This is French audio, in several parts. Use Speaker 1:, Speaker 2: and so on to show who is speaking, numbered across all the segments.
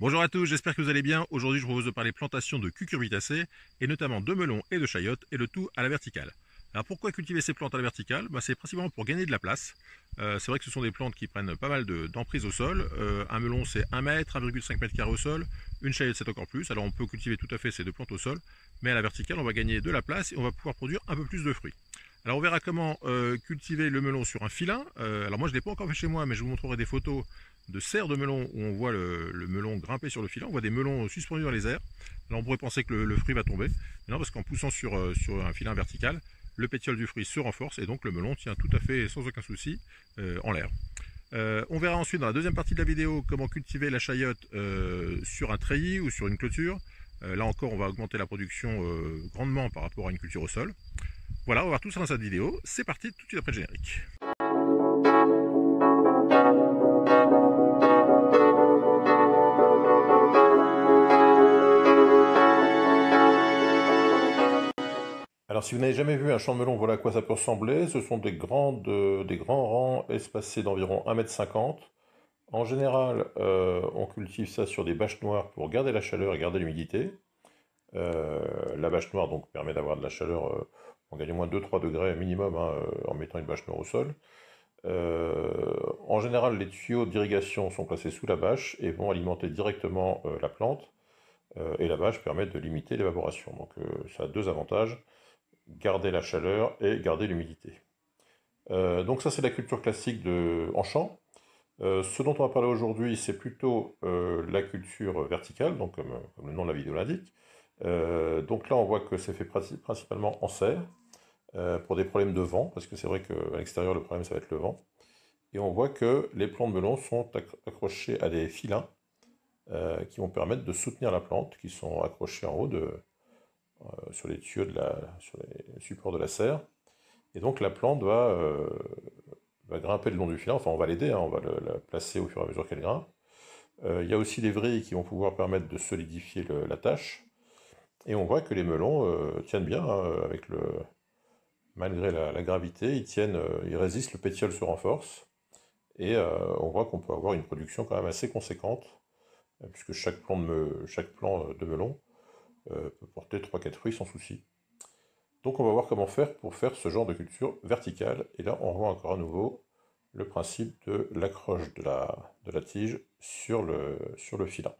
Speaker 1: Bonjour à tous, j'espère que vous allez bien. Aujourd'hui, je vous propose de parler plantation de cucurbitacées, et notamment de melons et de chayotes, et le tout à la verticale. Alors pourquoi cultiver ces plantes à la verticale? C'est principalement pour gagner de la place. C'est vrai que ce sont des plantes qui prennent pas mal d'emprise au sol. Un melon c'est 1 mètre, 1,5 m² au sol. Une chayote c'est encore plus. Alors on peut cultiver tout à fait ces deux plantes au sol, mais à la verticale on va gagner de la place et on va pouvoir produire un peu plus de fruits. Alors on verra comment cultiver le melon sur un filin. Alors moi je ne l'ai pas encore fait chez moi, mais je vous montrerai des photos de serres de melon où on voit le melon grimper sur le filin. On voit des melons suspendus dans les airs. Alors on pourrait penser que le fruit va tomber. Mais non, parce qu'en poussant sur un filin vertical, le pétiole du fruit se renforce et donc le melon tient tout à fait sans aucun souci en l'air. On verra ensuite dans la deuxième partie de la vidéo comment cultiver la chayote sur un treillis ou sur une clôture. Là encore on va augmenter la production grandement par rapport à une culture au sol. Voilà, on va voir tout ça dans cette vidéo. C'est parti tout de suite après le générique. Alors si vous n'avez jamais vu un champ de melon, voilà à quoi ça peut ressembler. Ce sont des grands rangs espacés d'environ 1,50 m. En général, on cultive ça sur des bâches noires pour garder la chaleur et garder l'humidité. La bâche noire donc permet d'avoir de la chaleur, on gagne au moins 2-3 degrés minimum en mettant une bâche noire au sol. En général, les tuyaux d'irrigation sont placés sous la bâche et vont alimenter directement la plante. Et la bâche permet de limiter l'évaporation. Donc ça a deux avantages, garder la chaleur et garder l'humidité. Donc ça c'est la culture classique en champ. Ce dont on va parler aujourd'hui, c'est plutôt la culture verticale, donc comme le nom de la vidéo l'indique. Donc là on voit que c'est fait principalement en serre, pour des problèmes de vent, parce que c'est vrai qu'à l'extérieur le problème ça va être le vent. Et on voit que les plants de melon sont accrochés à des filins qui vont permettre de soutenir la plante, qui sont accrochés en haut sur les tuyaux, sur les supports de la serre. Et donc la plante va grimper le long du filin, enfin on va l'aider, on va la placer au fur et à mesure qu'elle grimpe. Il y a aussi des vrilles qui vont pouvoir permettre de solidifier la tâche. Et on voit que les melons tiennent bien, malgré la gravité, ils résistent, le pétiole se renforce. Et on voit qu'on peut avoir une production quand même assez conséquente, puisque chaque plant de melon peut porter 3-4 fruits sans souci. Donc on va voir comment faire pour faire ce genre de culture verticale. Et là on voit encore à nouveau le principe de l'accroche de la tige sur le filin.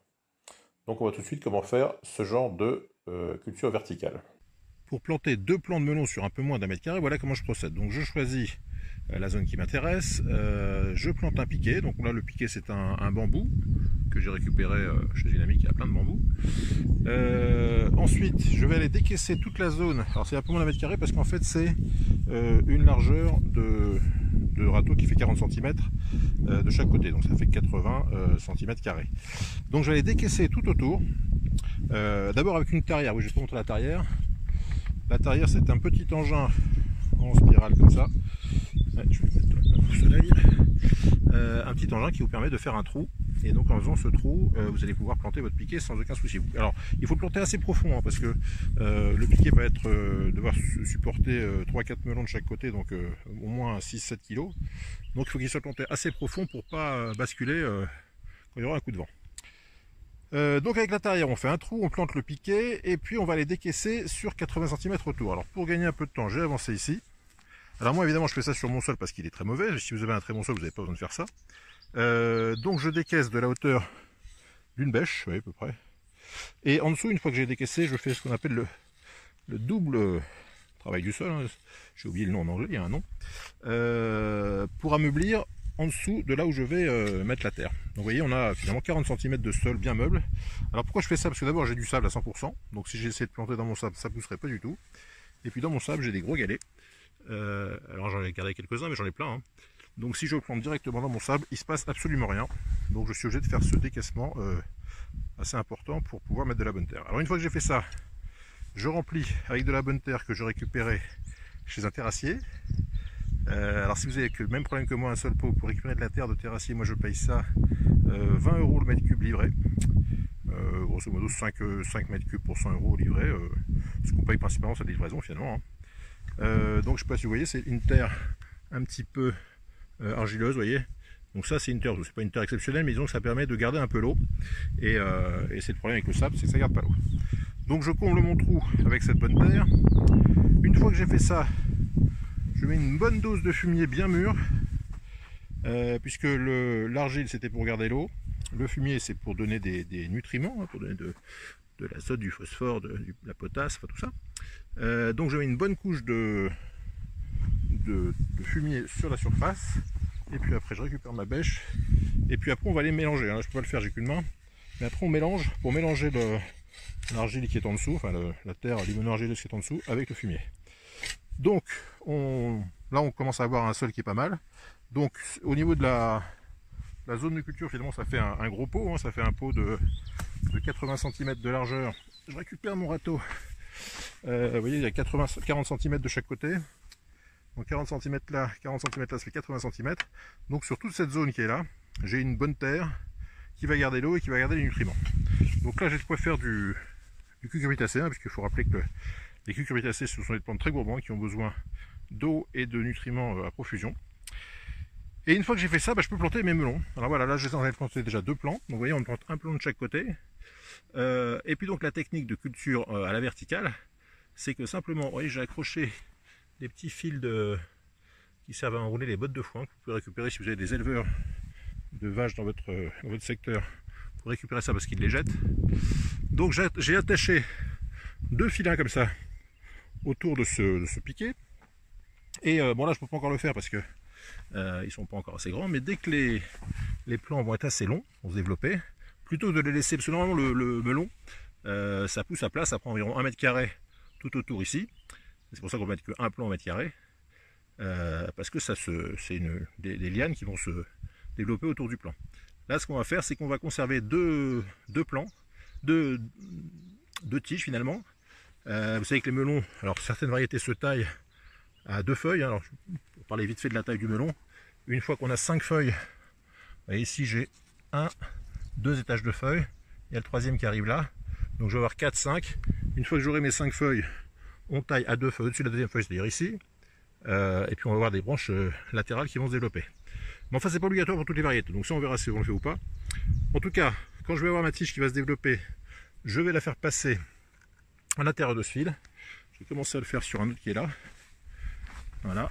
Speaker 1: Donc on voit tout de suite comment faire ce genre de culture verticale. Pour planter deux plants de melon sur un peu moins d'1 m², voilà comment je procède. Donc je choisis la zone qui m'intéresse, je plante un piquet. Donc là le piquet c'est un bambou que j'ai récupéré chez une amie qui a plein de bambous. Ensuite je vais aller décaisser toute la zone. Alors c'est un peu moins d'1 m² parce qu'en fait c'est une largeur de râteau qui fait 40 cm de chaque côté, donc ça fait 80 cm². Donc je vais aller décaisser tout autour, d'abord avec une tarière. Oui, je vais vous montrer la tarière. La tarière c'est un petit engin en spirale comme ça. Ouais, je vais le mettre au soleil. Un petit engin qui vous permet de faire un trou, et donc en faisant ce trou vous allez pouvoir planter votre piquet sans aucun souci. Alors il faut le planter assez profond parce que le piquet va devoir supporter 3-4 melons de chaque côté, donc au moins 6-7 kg. Donc il faut qu'il soit planté assez profond pour pas basculer quand il y aura un coup de vent. Donc avec la tarière on fait un trou, on plante le piquet et puis on va les décaisser sur 80 cm autour. Alors pour gagner un peu de temps, j'ai avancé ici. Alors moi évidemment je fais ça sur mon sol parce qu'il est très mauvais. Si vous avez un très bon sol vous n'avez pas besoin de faire ça. Donc je décaisse de la hauteur d'une bêche, oui, à peu près. Et en dessous, une fois que j'ai décaissé, je fais ce qu'on appelle le double travail du sol. Hein. J'ai oublié le nom en anglais, il y a un nom. Pour ameublir en dessous de là où je vais mettre la terre. Donc vous voyez, on a finalement 40 cm de sol bien meuble. Alors pourquoi je fais ça? Parce que d'abord j'ai du sable à 100%. Donc si j'essaie de planter dans mon sable, ça ne pousserait pas du tout. Et puis dans mon sable, j'ai des gros galets. Alors j'en ai gardé quelques-uns, mais j'en ai plein. Hein. Donc si je plante directement dans mon sable, il ne se passe absolument rien. Donc je suis obligé de faire ce décaissement assez important pour pouvoir mettre de la bonne terre. Alors une fois que j'ai fait ça, je remplis avec de la bonne terre que je récupérais chez un terrassier. Alors si vous avez le même problème que moi, un seul pot pour récupérer de la terre de terrassier, moi je paye ça 20 € le mètre cube livré. Grosso modo 5 mètres cubes pour 100 € livré. Ce qu'on paye principalement c'est la livraison finalement. Hein. Donc je ne sais pas si vous voyez, c'est une terre un petit peu argileuse, vous voyez, Donc ça c'est une terre, c'est pas une terre exceptionnelle, mais disons que ça permet de garder un peu l'eau. Et c'est le problème avec le sable, c'est que ça garde pas l'eau. Donc je comble mon trou avec cette bonne terre. Une fois que j'ai fait ça, je mets une bonne dose de fumier bien mûr, puisque l'argile c'était pour garder l'eau, le fumier c'est pour donner des nutriments, hein, pour donner de l'azote, du phosphore, de la potasse, enfin tout ça. Donc je mets une bonne couche de fumier sur la surface, et puis après je récupère ma bêche, et puis après on va les mélanger. Hein. Je peux pas le faire, j'ai qu'une main, mais après on mélange pour mélanger l'argile qui est en dessous, enfin la terre limono-argileuse qui est en dessous, avec le fumier. Donc là on commence à avoir un sol qui est pas mal. Donc au niveau de la zone de culture, finalement ça fait un gros pot, hein, ça fait un pot de 80 cm de largeur. Je récupère mon râteau. Vous voyez, il y a 40 cm de chaque côté. Donc 40 cm là, 40 cm là, ça fait 80 cm. Donc sur toute cette zone qui est là, j'ai une bonne terre qui va garder l'eau et qui va garder les nutriments. Donc là j'ai de quoi faire du cucurbitacé, hein, puisqu'il faut rappeler que les cucurbitacées ce sont des plantes très gourmandes qui ont besoin d'eau et de nutriments à profusion. Et une fois que j'ai fait ça, je peux planter mes melons. Alors voilà, là j'en ai planté déjà 2 plants. Donc vous voyez, on plante un plant de chaque côté. Et puis donc la technique de culture à la verticale, c'est que simplement, vous voyez, j'ai accroché des petits fils qui servent à enrouler les bottes de foin que vous pouvez récupérer si vous avez des éleveurs de vaches dans votre secteur. Pour récupérer ça parce qu'ils les jettent. Donc j'ai attaché 2 filins comme ça autour de ce piquet. Et bon là je peux pas encore le faire parce que ils sont pas encore assez grands, mais dès que les plants vont être assez longs, vont se développer, plutôt que de les laisser, parce que normalement le melon ça pousse à plat, ça prend environ 1 mètre carré tout autour ici. C'est pour ça qu'on va mettre qu'un plant au mètre carré, parce que ça c'est des lianes qui vont se développer autour du plant. Là ce qu'on va faire, c'est qu'on va conserver deux plants, deux tiges finalement. Vous savez que les melons, alors certaines variétés se taillent à 2 feuilles. Alors pour parler vite fait de la taille du melon, une fois qu'on a 5 feuilles, vous voyez ici j'ai 2 étages de feuilles, il y a le troisième qui arrive là, donc je vais avoir 4, 5. Une fois que j'aurai mes 5 feuilles, on taille à 2 feuilles au-dessus de la deuxième feuille, c'est-à-dire ici, et puis on va avoir des branches latérales qui vont se développer. Mais enfin c'est pas obligatoire pour toutes les variétés, donc ça on verra si on le fait ou pas. En tout cas, quand je vais avoir ma tige qui va se développer, je vais la faire passer à l'intérieur de ce fil. Je vais commencer à le faire sur un autre qui est là. Voilà.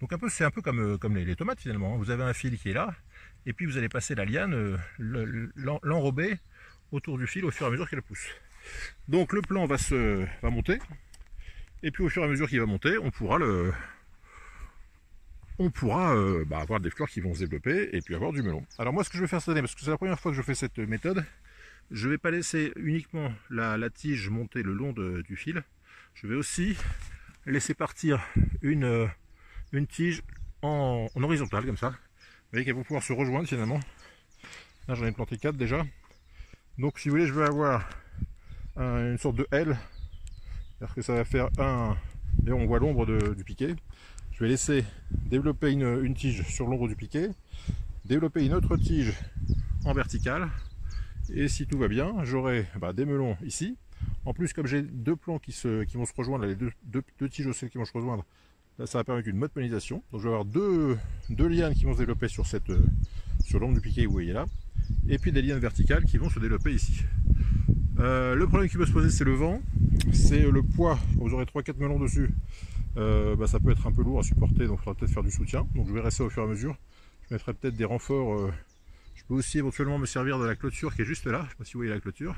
Speaker 1: Donc c'est un peu comme les tomates finalement. Vous avez un fil qui est là, et puis vous allez passer la liane, l'enrober autour du fil au fur et à mesure qu'elle pousse. Donc le plant va monter, et puis au fur et à mesure qu'il va monter, on pourra avoir des fleurs qui vont se développer et puis avoir du melon. Alors moi ce que je vais faire cette année, parce que c'est la première fois que je fais cette méthode, je ne vais pas laisser uniquement la tige monter le long du fil, je vais aussi laisser partir une tige en horizontale comme ça. Vous voyez qu'elles vont pouvoir se rejoindre finalement. Là j'en ai planté 4 déjà. Donc si vous voulez, je vais avoir une sorte de L, c'est-à-dire que ça va faire et on voit l'ombre du piquet. Je vais laisser développer une tige sur l'ombre du piquet, développer une autre tige en verticale, et si tout va bien, j'aurai des melons ici. En plus, comme j'ai 2 plants qui vont se rejoindre, là, les deux tiges aussi qui vont se rejoindre, là, ça va permettre une mode pollinisation. Donc je vais avoir deux lianes qui vont se développer sur l'ombre du piquet, vous voyez là, et puis des lianes verticales qui vont se développer ici. Le problème qui peut se poser, c'est le vent, c'est le poids. Quand vous aurez 3-4 melons dessus, ça peut être un peu lourd à supporter, donc il faudra peut-être faire du soutien. Donc je verrai ça au fur et à mesure. Je mettrai peut-être des renforts. Je peux aussi éventuellement me servir de la clôture qui est juste là, je ne sais pas si vous voyez la clôture,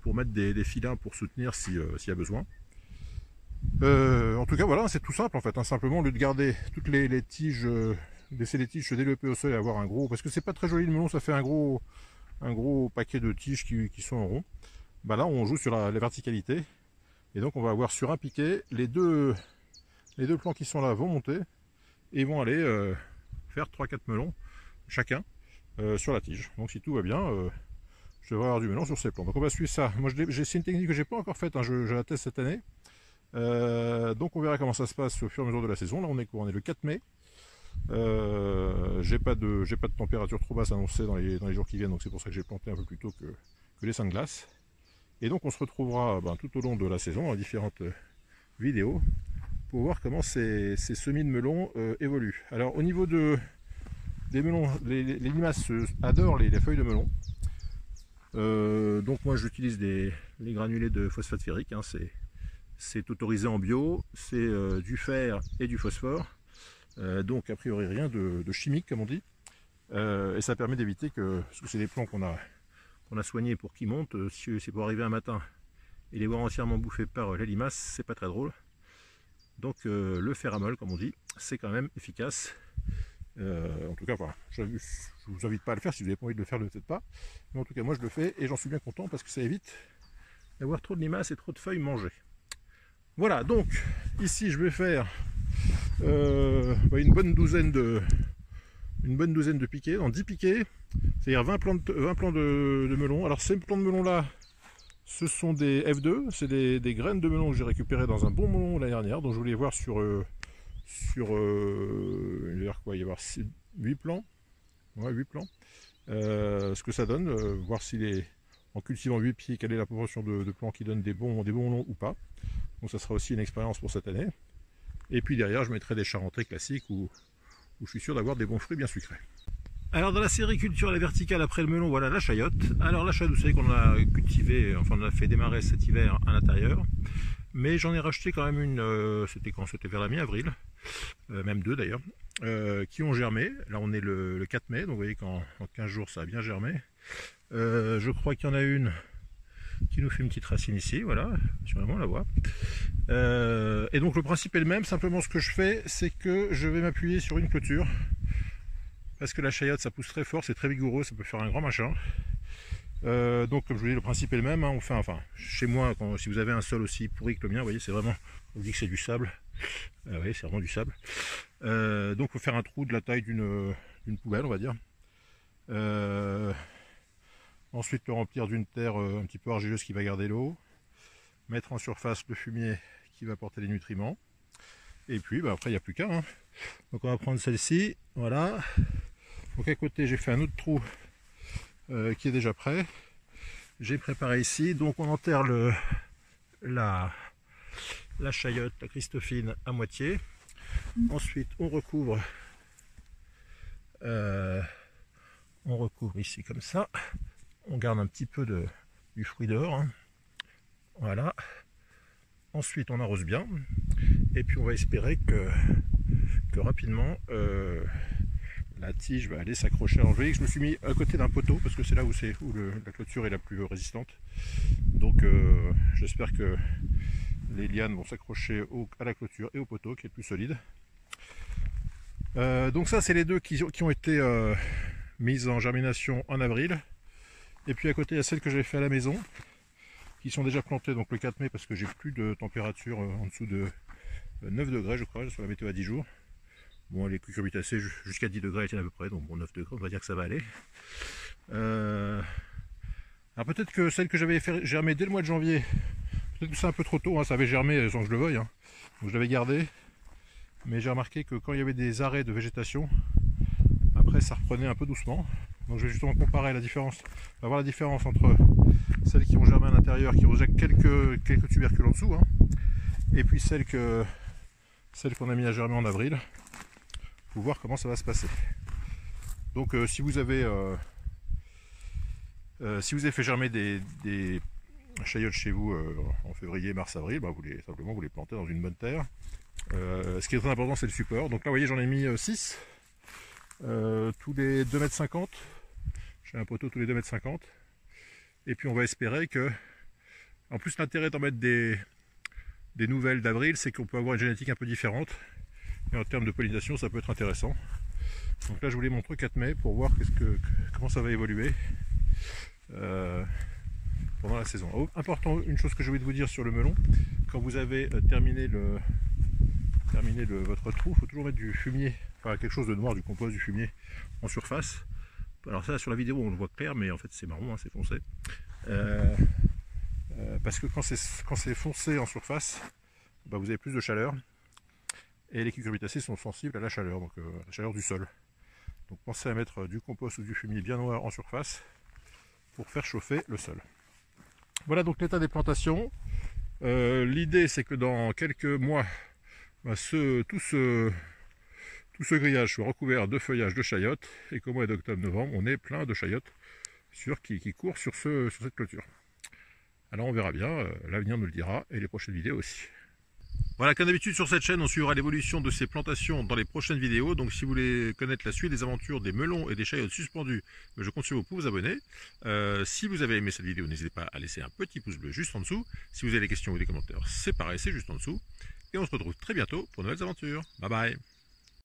Speaker 1: pour mettre des filins pour soutenir s'il y a besoin. En tout cas voilà, c'est tout simple en fait, hein. Simplement au lieu de garder toutes les tiges, laisser les tiges se développer au sol et avoir un gros, parce que c'est pas très joli le melon, ça fait un gros paquet de tiges qui sont en rond. Là on joue sur la verticalité, et donc on va avoir sur un piquet les deux plants qui sont là vont monter et vont aller faire 3-4 melons chacun sur la tige. Donc si tout va bien, je devrais avoir du melon sur ces plants. Donc on va suivre ça. Moi c'est une technique que j'ai pas encore faite, hein. Je la teste cette année. Donc on verra comment ça se passe au fur et à mesure de la saison. Là on est quoi? On est le 4 mai. J'ai pas de température trop basse annoncée dans les jours qui viennent, donc c'est pour ça que j'ai planté un peu plus tôt que les 5 glaces. Et donc on se retrouvera tout au long de la saison dans différentes vidéos pour voir comment ces semis de melons évoluent. Alors au niveau des melons, les limaces adorent les feuilles de melon. Donc moi j'utilise les granulés de phosphate ferrique, hein, c'est autorisé en bio, c'est du fer et du phosphore, donc a priori rien de chimique comme on dit, et ça permet d'éviter que, parce que c'est des plants qu'on a soignés pour qu'ils montent, si c'est pour arriver un matin et les voir entièrement bouffés par les limaces, c'est pas très drôle. Donc le ferramol comme on dit, c'est quand même efficace. En tout cas, voilà, je vous invite pas à le faire, si vous n'avez pas envie de le faire, ne le faites pas. Mais en tout cas, moi je le fais et j'en suis bien content parce que ça évite d'avoir trop de limaces et trop de feuilles mangées. Voilà, donc ici je vais faire une bonne douzaine de piquets, dans 10 piquets, c'est-à-dire 20 plants de melons. Alors ces plants de melons là, ce sont des F2, c'est des graines de melon que j'ai récupérées dans un bon melon l'année dernière, donc je voulais voir il va y avoir 8 plants, ouais, 8 plants, ce que ça donne, voir en cultivant 8 pieds, quelle est la proportion de plants qui donnent des bons melons ou pas. Donc ça sera aussi une expérience pour cette année. Et puis derrière, je mettrai des charentais classiques où je suis sûr d'avoir des bons fruits bien sucrés. Alors dans la sériculture à la verticale après le melon, voilà la chayotte. Alors la chayotte, vous savez qu'on a cultivé, enfin on a fait démarrer cet hiver à l'intérieur. Mais j'en ai racheté quand même une, c'était quand? C'était vers la mi-avril, même deux d'ailleurs, qui ont germé. Là on est le 4 mai, donc vous voyez qu'en 15 jours ça a bien germé. Je crois qu'il y en a une qui nous fait une petite racine ici, voilà, sûrement on la voit. Et donc le principe est le même, simplement ce que je fais, c'est que je vais m'appuyer sur une clôture, parce que la chayotte ça pousse très fort, c'est très vigoureux, ça peut faire un grand machin. Donc comme je vous dis, le principe est le même, hein, on fait, enfin chez moi, si vous avez un sol aussi pourri que le mien, vous voyez, c'est vraiment, on vous dit que c'est du sable, oui c'est vraiment du sable. Donc il faut faire un trou de la taille d'une poubelle, on va dire. Ensuite le remplir d'une terre un petit peu argileuse qui va garder l'eau, mettre en surface le fumier qui va apporter les nutriments, et puis après il n'y a plus qu'à, hein. Donc on va prendre celle-ci, voilà. Donc à côté j'ai fait un autre trou qui est déjà prêt, j'ai préparé ici, donc on enterre la chayotte, la Christophine à moitié. Ensuite on recouvre ici comme ça, on garde un petit peu du fruit dehors, hein. Voilà. Ensuite on arrose bien, et puis on va espérer que rapidement la tige va aller s'accrocher. Alors je voyais que je me suis mis à côté d'un poteau, parce que c'est là où la clôture est la plus résistante. Donc j'espère que les lianes vont s'accrocher à la clôture et au poteau qui est le plus solide. Donc ça c'est les deux qui ont été mises en germination en avril. Et puis à côté il y a celles que j'ai fait à la maison, qui sont déjà plantées donc le 4 mai, parce que j'ai plus de température en dessous de 9 degrés je crois, sur la météo à 10 jours. Bon, les cucurbitacées jusqu'à 10 degrés elles tiennent à peu près, donc bon 9 degrés on va dire que ça va aller. Alors peut-être que celle que j'avais fait germer dès le mois de janvier, peut-être que c'est un peu trop tôt, hein, ça avait germé sans que je le veuille, hein. Donc je l'avais gardé, mais j'ai remarqué que quand il y avait des arrêts de végétation, après ça reprenait un peu doucement. Donc je vais justement comparer la différence, on va voir la différence entre celles qui ont germé à l'intérieur, qui ont déjà quelques tubercules en dessous, hein, et puis celles qu'on a mis à germer en avril, pour voir comment ça va se passer. Donc si vous avez fait germer des chayottes chez vous en février, mars, avril, bah, vous les plantez dans une bonne terre. Ce qui est très important c'est le support. Donc là vous voyez j'en ai mis 6 tous les 2,50 m. J'ai un poteau tous les 2,50 m. Et puis on va espérer que, en plus l'intérêt d'en mettre des nouvelles d'avril, c'est qu'on peut avoir une génétique un peu différente. Et en termes de pollinisation ça peut être intéressant. Donc là je vous les montre 4 mai pour voir comment ça va évoluer pendant la saison. Oh, important, une chose que j'ai oublié de vous dire sur le melon, quand vous avez terminé votre trou, il faut toujours mettre du fumier, enfin quelque chose de noir, du compost, du fumier en surface. Alors ça sur la vidéo on le voit clair, mais en fait c'est marron, hein, c'est foncé. Parce que quand c'est foncé en surface, bah, vous avez plus de chaleur. Et les cucurbitacées sont sensibles à la chaleur, donc la chaleur du sol. Donc pensez à mettre du compost ou du fumier bien noir en surface pour faire chauffer le sol. Voilà donc l'état des plantations. L'idée c'est que dans quelques mois, tout ce grillage soit recouvert de feuillage de chayote et qu'au mois d'octobre-novembre, on ait plein de chayotes qui courent sur cette clôture. Alors on verra bien, l'avenir nous le dira et les prochaines vidéos aussi. Voilà, comme d'habitude sur cette chaîne, on suivra l'évolution de ces plantations dans les prochaines vidéos. Donc si vous voulez connaître la suite des aventures des melons et des chayotes suspendus, je compte sur vous pour vous abonner. Si vous avez aimé cette vidéo, n'hésitez pas à laisser un petit pouce bleu juste en dessous. Si vous avez des questions ou des commentaires, c'est pareil, c'est juste en dessous. Et on se retrouve très bientôt pour de nouvelles aventures. Bye bye.